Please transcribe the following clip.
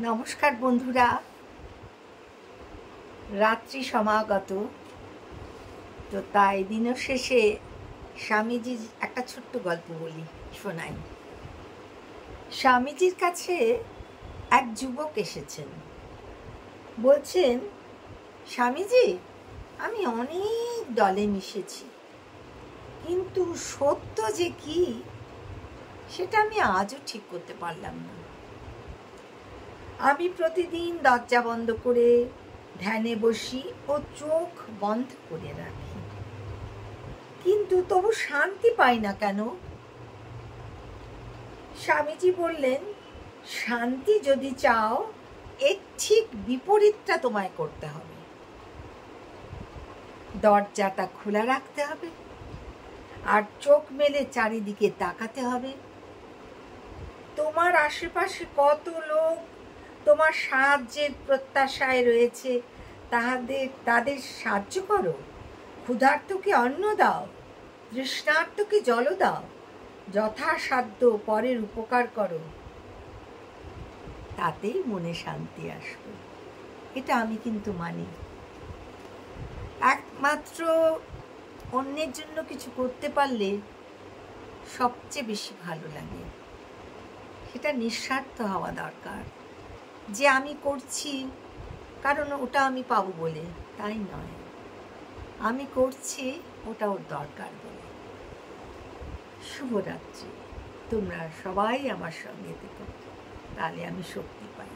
নমস্কার বন্ধুরা, রাত্রি সমাগত। তো তাই দিনের শেষে স্বামীজির একটা ছোট্ট গল্প বলি, শোনাই। স্বামীজির কাছে এক যুবক এসেছেন, বলছেন, স্বামীজি, আমি অনেক দলে মিশেছি, কিন্তু সত্য যে কি সেটা আমি আজও ঠিক করতে পারলাম না। আমি প্রতিদিন দরজা বন্ধ করে ধ্যানে বসি ও চোখ বন্ধ করে রাখি, কিন্তু তবু শান্তি পাই না কেন? স্বামীজি বললেন, শান্তি যদি চাও এর ঠিক বিপরীতটা তোমায় করতে হবে। দরজাটা খোলা রাখতে হবে আর চোখ মেলে চারিদিকে তাকাতে হবে। তোমার আশেপাশে কত লোক তোমার সাহায্যের প্রত্যাশায় রয়েছে, তাদের সাহায্য করো। ক্ষুধার্তকে অন্ন দাও, তৃষ্ণার্তকে জল দাও, যথাসাধ্য পরের উপকার করো, তাতেই মনে শান্তি আসবে। এটা আমি কিন্তু মানি। একমাত্র অন্যের জন্য কিছু করতে পারলে সবচেয়ে বেশি ভালো লাগে। সেটা নিঃস্বার্থ হওয়া দরকার, যে আমি করছি কারণ ওটা আমি পাবো বলে, তাই নয়। আমি করছি ওটা ওর দরকার বলে। শুভরাত্রি। তোমরা সবাই আমার সঙ্গে থেকো, তাহলে আমি শক্তি পাই।